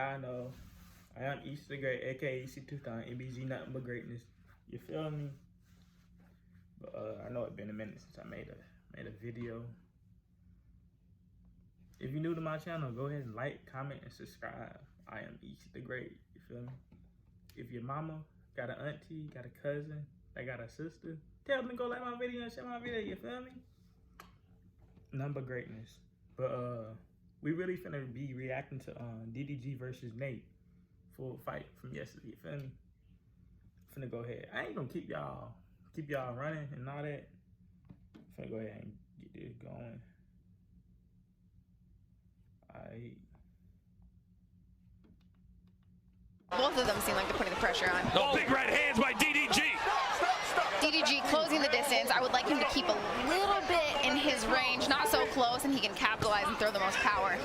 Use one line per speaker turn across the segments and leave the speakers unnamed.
y'all know, I am East the Great, aka EC2000, N.B.G, nothing but greatness. You feel me? But I know it's been a minute since I made a video. If you're new to my channel, go ahead and like, comment, and subscribe. I am East the Great. You feel me? If your mama got an auntie, got a cousin, they got a sister, tell them to go like my video and share my video. You feel me? Nothing but greatness. But we really finna be reacting to D.D.G versus Nate. Full fight from yesterday. You feel me? Finna go ahead. I ain't gonna keep y'all running and all that. Finna go ahead and get this going. Alright.
Both of them seem like they're putting the pressure on.
Oh, big right hands by D.D.G.
D.D.G closing the distance. I would like him to keep a little bit in his range, not so close, and he can capitalize and throw the most power.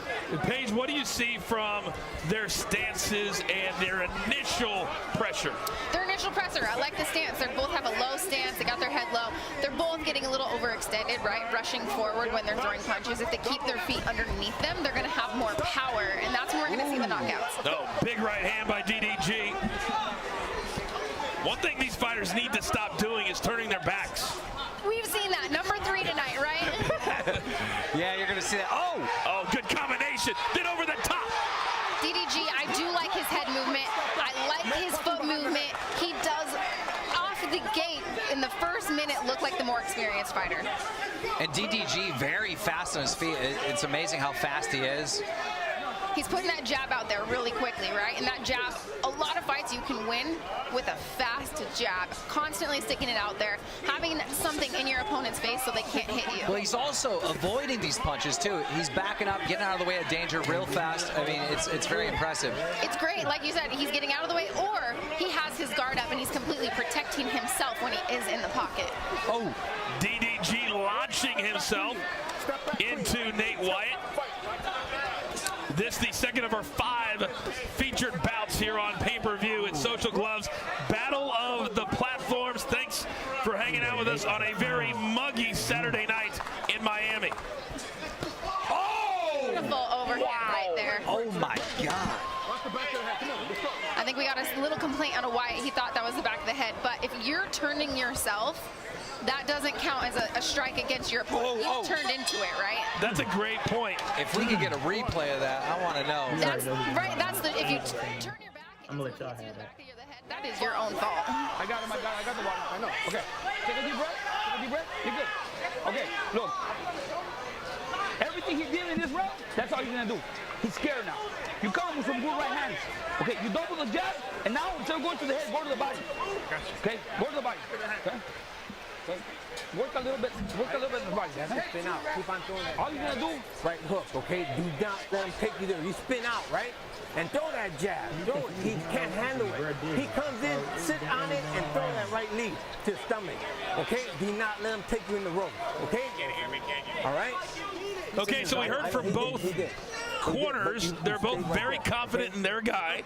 Paige, what do you see from their stances and their initial pressure?
Their initial pressure, I like the stance. They both have a low stance. They got their head low. They're both getting a little overextended, right? Rushing forward when they're throwing punches. If they keep their feet underneath them, they're going to have more power, and that's when we're going to see the knockouts.
Oh, big right hand by D.D.G. One thing these fighters need to stop doing is turning their backs.
We've seen that. Number 3 tonight, right?
Yeah, you're going to see that.
Oh, good combination. Then over the top.
D.D.G, I do like his head movement. I like his foot movement. He does, off the gate, in the first minute, look like the more experienced fighter.
And D.D.G very fast on his feet. It's amazing how fast he is.
He's putting that jab out there really quickly, right? And that jab, a lot of fights you can win with a fast jab, constantly sticking it out there, having something in your opponent's face so they can't hit you.
Well, he's also avoiding these punches too. He's backing up, getting out of the way of danger real fast. I mean, it's very impressive.
It's great. Like you said, he's getting out of the way, or he has his guard up and he's completely protecting himself when he is in the pocket.
Oh, D.D.G launching himself into Nate Wyatt. This the second of our 5 featured bouts here on pay-per-view at Social Gloves. Battle of the Platforms. Thanks for hanging out with us on a very muggy Saturday night in Miami. Oh!
Beautiful overhand right there.
Oh my God.
I think we got a little complaint out of Wyatt. He thought that was the back of the head. But if you're turning yourself, that doesn't count as a strike against your opponent. You turned into it, right?
That's a great point.
If we could get a replay of that, I want to know.
That's right. That's the, if you turn your back
I'm gonna let y'all
into
have
the
that.
back of the head, that is your own fault.
I got him, I got the water. I know. Okay. Take a deep breath. Take a deep breath. You're good. Okay, look. Everything he did in this round, that's all you're gonna do. He's scared now. You come with some good right hands. Okay, you double the jab, and now instead of going to the head, go to the body. Okay, go to the body. Okay. Okay. Work a little bit in the body.
Spin out. Keep on throwing that.
All you're gonna do,
Right hook, okay? Do not let him take you there. You spin out, right? And throw that jab. Throw it. He can't handle it. He comes in, sit on it, and throw that right knee to the stomach. Okay? Do not let him take you in the rope. Okay? All right?
Okay, so we heard from both corners. They're both very confident in their guy.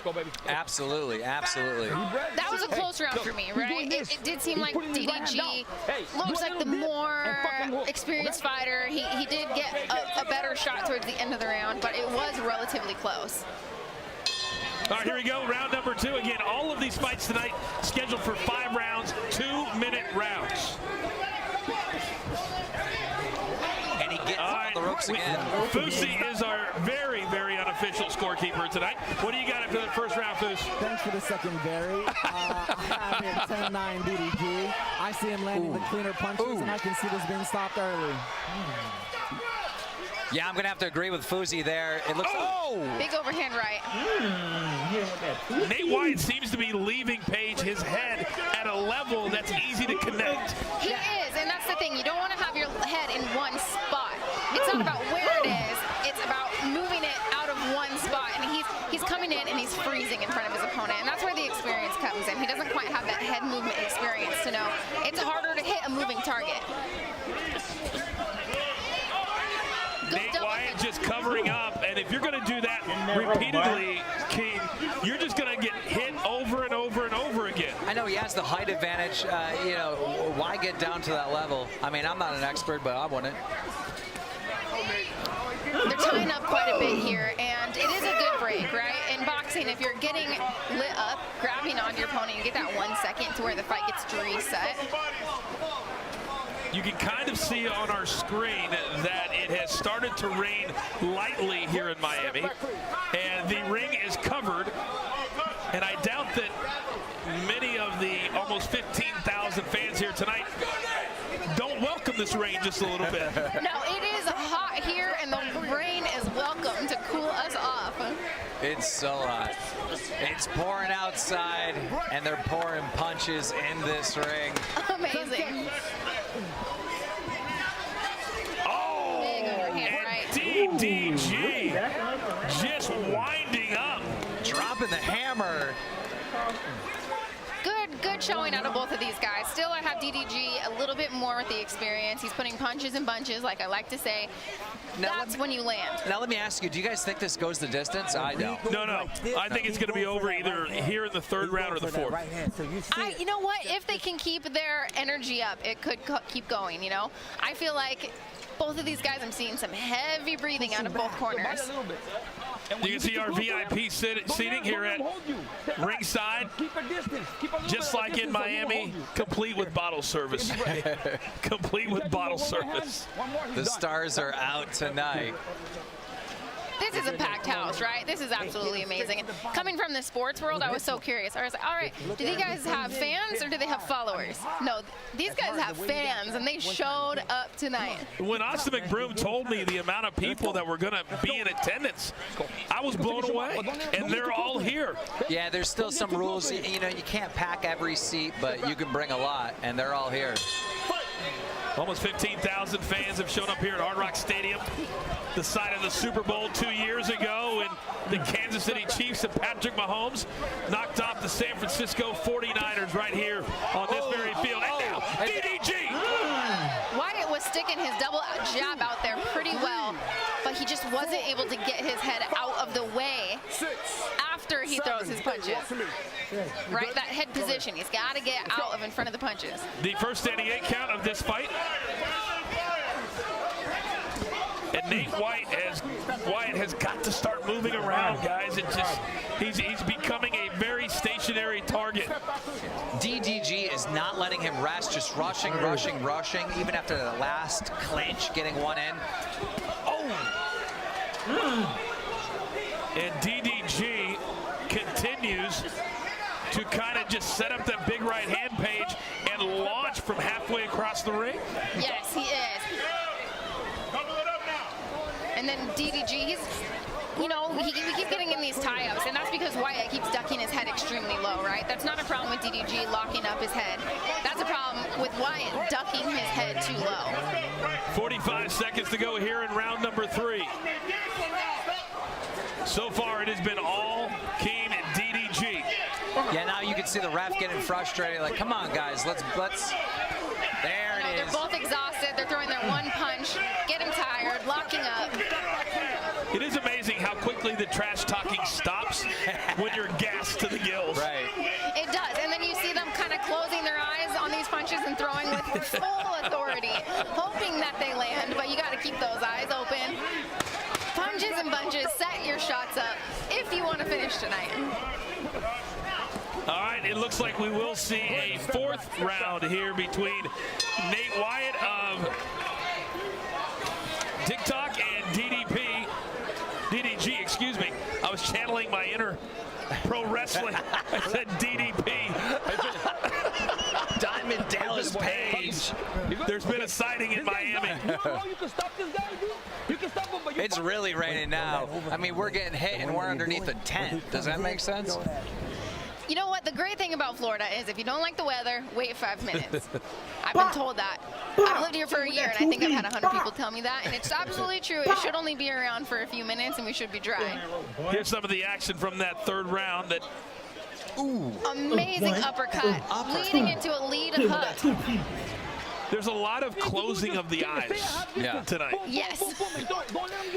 go, baby.
Absolutely, absolutely.
That was a close round for me, right? It did seem like D.D.G looks like the more experienced fighter. He did get a better shot towards the end of the round, but it was relatively close.
All right, here we go. Round number 2. Again, all of these fights tonight scheduled for 5 rounds, 2-minute rounds.
And he gets on the ropes again.
Fusi is our very, very unofficial scorekeeper tonight. What do you got after the first round, Fus?
Thanks for the second, Barry. I have him 10-9 D.D.G. I see him landing the cleaner punches, and I can see this being stopped early.
Yeah, I'm going to have to agree with Fusi there. It looks
Big overhand right.
Nate Wyatt seems to be leaving Page his head at a level that's easy to connect.
He is, and that's the thing. You don't want to have your head in one spot. It's not about where it is. It's about moving it out of one spot. And he's coming in and he's freezing in front of his opponent. And that's where the experience comes in. He doesn't quite have that head movement experience to know it's harder to hit a moving target.
Nate Wyatt just covering up, and if you're going to do that repeatedly, King, you're just going to get hit over and over and over again.
I know he has the height advantage. You know, why get down to that level? I mean, I'm not an expert, but I wouldn't.
They're tying up quite a bit here, and it is a good break. right? In boxing, if you're getting lit up, grabbing onto your opponent, you get that 1 second to where the fight gets to reset.
You can kind of see on our screen that it has started to rain lightly here in Miami, and the ring is covered, and I doubt that many of the almost 15,000 fans here tonight don't welcome this rain just a little bit.
No, it is hot here, and the rain is welcome to cool us off.
It's so hot. It's pouring outside, and they're pouring punches in this ring.
Amazing.
Oh,
Big overhand right.
D.D.G. just winding up.
Dropping the hammer.
Good showing out of both of these guys. Still, I have D.D.G. a little bit more with the experience. He's putting punches in bunches, like I like to say. That's when you land.
Now let me ask you, do you guys think this goes the distance? I don't.
No. I think it's going to be over either here in the third round or the fourth.
You know what? If they can keep their energy up, it could keep going, you know? I feel like both of these guys, I'm seeing some heavy breathing out of both corners.
You can see our VIP seating here at ringside, just like in Miami, complete with bottle service. Complete with bottle service.
The stars are out tonight.
This is a packed house, right? This is absolutely amazing. And coming from the sports world, I was so curious. I was like, all right, do these guys have fans or do they have followers? No, these guys have fans, and they showed up tonight.
When Austin McBroom told me the amount of people that were going to be in attendance, I was blown away, and they're all here.
Yeah, there's still some rules. You know, you can't pack every seat, but you can bring a lot, and they're all here.
Almost 15,000 fans have shown up here at Hard Rock Stadium, the site of the Super Bowl 2 years ago, when the Kansas City Chiefs and Patrick Mahomes knocked off the San Francisco 49ers right here on this very field. And now, D.D.G.
Wyatt was sticking his double jab out there pretty well, but he just wasn't able to get his head out of the way after he throws his punches. Right, that head position, he's got to get out of in front of the punches.
The first standing 8 count of this fight. And Wyatt has got to start moving around, guys. It just he's becoming a very stationary target.
D.D.G. is not letting him rest, just rushing, even after the last clinch, getting one in.
And D.D.G. continues to kind of just set up that big right hand page and launch from halfway across the ring.
Yes, he is. And then D.D.G., we keep getting in these tie-ups, and that's because Wyatt keeps ducking his head extremely low, right? That's not a problem with D.D.G. locking up his head. That's a problem with Wyatt ducking his head too low.
45 seconds to go here in round number 3. So far, it has been all King and D.D.G.
Yeah, now you can see the ref getting frustrated. Like, come on, guys, let's. There it is.
They're both exhausted. They're throwing their one punch, getting tired, locking up.
It is amazing how quickly the trash talking stops when you're gassed to the gills.
Right.
It does, and then you see them kind of closing their eyes on these punches and throwing with full authority, hoping that they land, but you got to keep those eyes open. Punches and bunches, set your shots up if you want to finish tonight.
All right, it looks like we will see a 4th round here between Nate Wyatt of TikTok and DDG, excuse me. I was channeling my inner pro wrestling. I said DDP.
Diamond Dallas Page.
There's been a sighting in Miami.
It's really raining now. I mean, we're getting hit and we're underneath a tent. Does that make sense?
You know what? The great thing about Florida is if you don't like the weather, wait 5 minutes. I've been told that. I've lived here for a year, and I think I've had 100 people tell me that, and it's absolutely true. It should only be around for a few minutes, and we should be dry.
Here's some of the action from that 3rd round.
Amazing uppercut, leading into a lead hook.
There's a lot of closing of the eyes tonight.
Yes.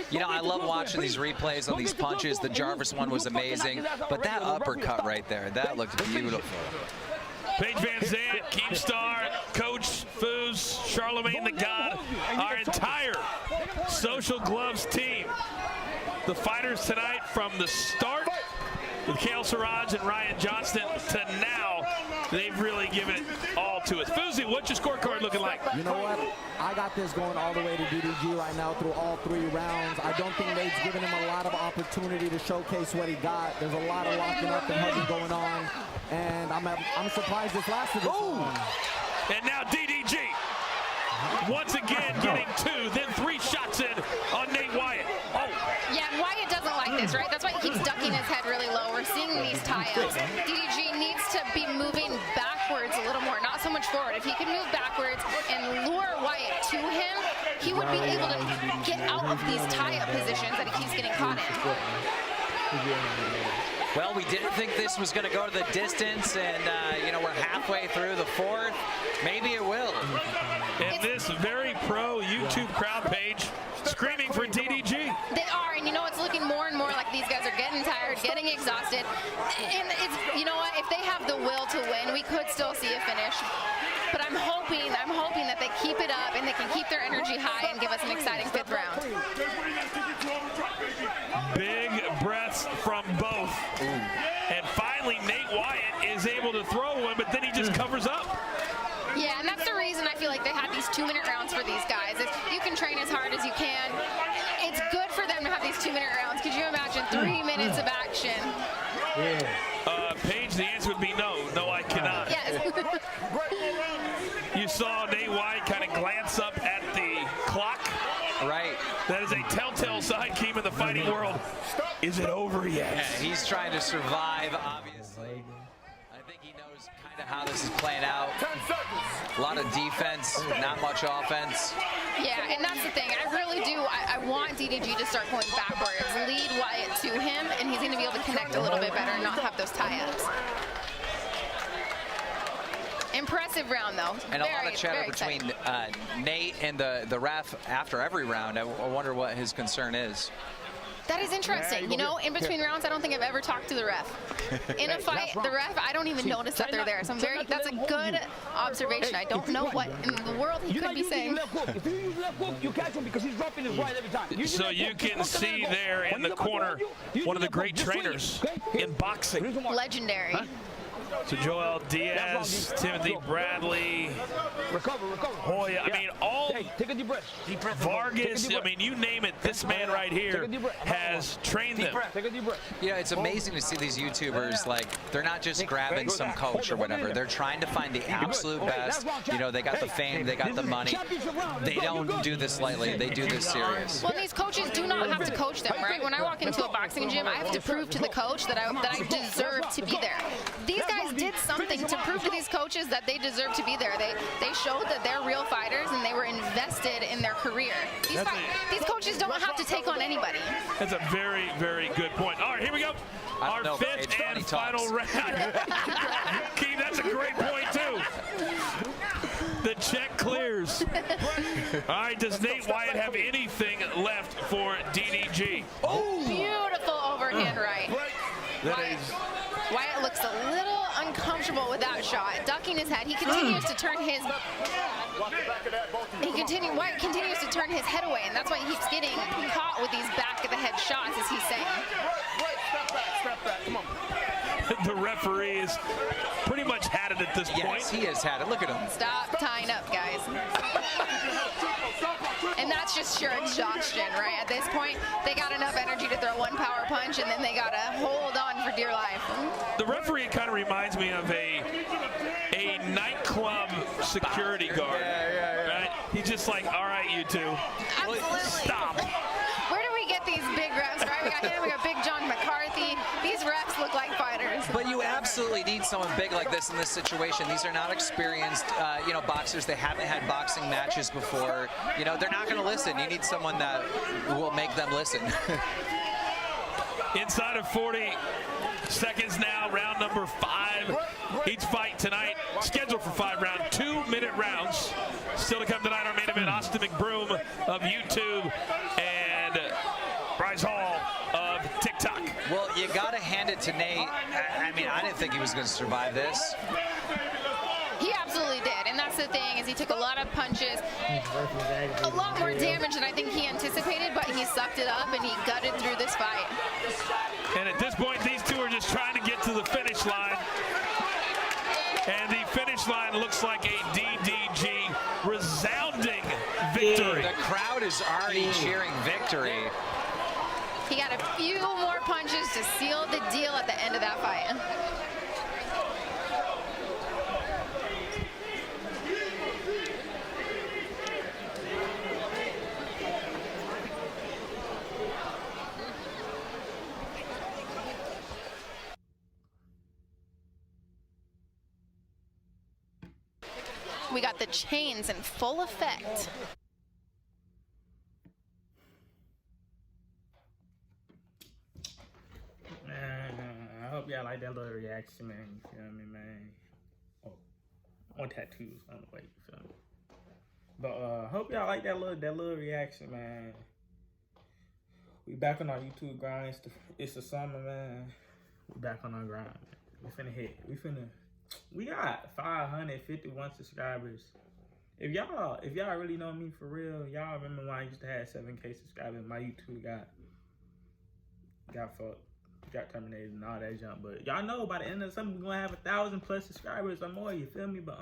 You know, I love watching these replays on these punches. The Jarvis one was amazing, but that uppercut right there, that looked beautiful.
Paige Van Zandt, Keemstar, Coach Foos, Charlemagne the God, our entire Social Gloves team. The fighters tonight from the start with Kale Siraj and Ryan Johnston to now, they've really given it all to us. Fuzi, what's your scorecard looking like?
You know what? I got this going all the way to DDG right now through all 3 rounds. I don't think Nate's given him a lot of opportunity to showcase what he got. There's a lot of locking up and hugging going on, and I'm surprised this lasted this long.
And now DDG, once again getting 2, then 3 shots in on Nate Wyatt. Oh.
Yeah, Wyatt doesn't like this, right? That's why he keeps ducking his head really low. We're seeing these tie-ups. DDG needs to be moving backwards a little more, not so much forward. If he could move backwards and lure Wyatt to him, he would be able to get out of these tie-up positions that he keeps getting caught in.
Well, we didn't think this was going to go to the distance, and, you know, we're halfway through the 4th. Maybe it will.
And this very pro YouTube crowd page screaming for DDG.
They are, and you know, it's looking more and more like these guys are getting tired, getting exhausted. And it's, you know what, if they have the will to win, we could still see a finish. But I'm hoping that they keep it up and they can keep their energy high and give us an exciting 5th round.
Big breaths from both. And finally, Nate Wyatt is able to throw one, but then he just covers up.
Yeah, and that's the reason I feel like they had these 2-minute rounds for these guys. You can train as hard as you can. It's good for them to have these 2-minute rounds. Could you imagine 3 minutes of action?
Paige, the answer would be no. No, I cannot.
Yes.
You saw Nate Wyatt kind of glance up at the clock.
Right.
That is a telltale sign, Keem, in the fighting world. Is it over yet?
Yeah, he's trying to survive, obviously. I think he knows kind of how this is playing out. A lot of defense, not much offense.
Yeah, and that's the thing. I really do. I want DDG to start going backwards, lead Wyatt to him, and he's going to be able to connect a little bit better and not have those tie-ups. Impressive round, though.
And a lot of chatter between Nate and the ref after every round. I wonder what his concern is.
That is interesting. You know, in between rounds, I don't think I've ever talked to the ref. In a fight, the ref, I don't even notice that they're there. So that's a good observation. I don't know what in the world he could be saying.
If you use left hook, you catch him because he's dropping his right every time.
So you can see there in the corner one of the great trainers in boxing.
Legendary.
So Joel Diaz, Timothy Bradley, Hoya, I mean, all
take a deep breath.
Vargas, I mean, you name it, this man right here has trained them.
Take a deep breath.
You know, it's amazing to see these YouTubers, like, they're not just grabbing some coach or whatever. They're trying to find the absolute best. You know, they got the fame, they got the money. They don't do this lightly. They do this serious.
Well, these coaches do not have to coach them, right? When I walk into a boxing gym, I have to prove to the coach that I deserve to be there. These guys did something to prove to these coaches that they deserve to be there. They showed that they're real fighters and they were invested in their career. These coaches don't have to take on anybody.
That's a very, very good point. All right, here we go. Our 5th and final round. Keith, that's a great point, too. The check clears. All right, does Nate Wyatt have anything left for DDG?
Oh, beautiful overhand right. Wyatt looks a little uncomfortable with that shot, ducking his head. He continues to turn his. Wyatt continues to turn his head away, and that's why he keeps getting caught with these back of the head shots, as he's saying.
Step back, come on.
The referee is pretty much had it at this point.
Yes, he has had it. Look at him.
Stop tying up, guys. And that's just sheer exhaustion, right? At this point, they got enough energy to throw one power punch, and then they got to hold on for dear life.
The referee kind of reminds me of a nightclub security guard. Right? He's just like, all right, you two.
Absolutely.
Stop.
Where do we get these big refs, right? We got him, we got Big John McCarthy. These refs look like fighters.
But you absolutely need someone big like this in this situation. These are not experienced, you know, boxers. They haven't had boxing matches before. You know, they're not going to listen. You need someone that will make them listen.
Inside of 40 seconds now, round number 5. Each fight tonight scheduled for 5 rounds, 2-minute rounds. Still to come tonight, our main event, Austin McBroom of YouTube and Bryce Hall of TikTok.
Well, you got to hand it to Nate. I mean, I didn't think he was going to survive this.
He absolutely did, and that's the thing, is he took a lot of punches, a lot more damage than I think he anticipated, but he sucked it up and he gutted through this fight.
And at this point, these two are just trying and looks like a DDG resounding victory.
The crowd is already cheering victory.
He got a few more punches to seal the deal at the end of that fight. We got the chains in full effect.
Man, I hope y'all like that little reaction, man. You feel me, man? Oh, on tattoos on the way, you feel me? But hope y'all like that little reaction, man. We back on our YouTube grind. It's the summer, man. We back on our grind. We finna hit. We got 551 subscribers. If y'all really know me for real, y'all remember when I used to have 7K subscribers. My YouTube got fucked, got terminated and all that junk. But y'all know by the end of the summer we're gonna have 1,000+ subscribers or more. You feel me? But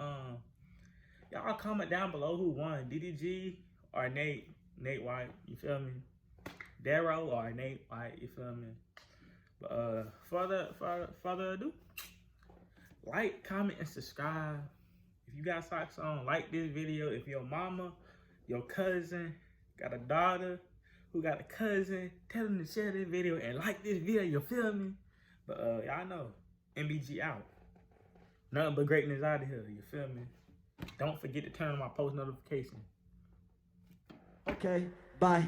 y'all comment down below who won, DDG or Nate Wyatt. You feel me? Darrow or Nate Wyatt. You feel me? But further ado. Like, comment, and subscribe. If you got socks on, like this video. If your mama, your cousin, got a daughter who got a cousin, tell them to share this video and like this video, you feel me? But y'all know, N.B.G out. Nothing but greatness out of here, you feel me? Don't forget to turn on my post notification.
Okay, bye.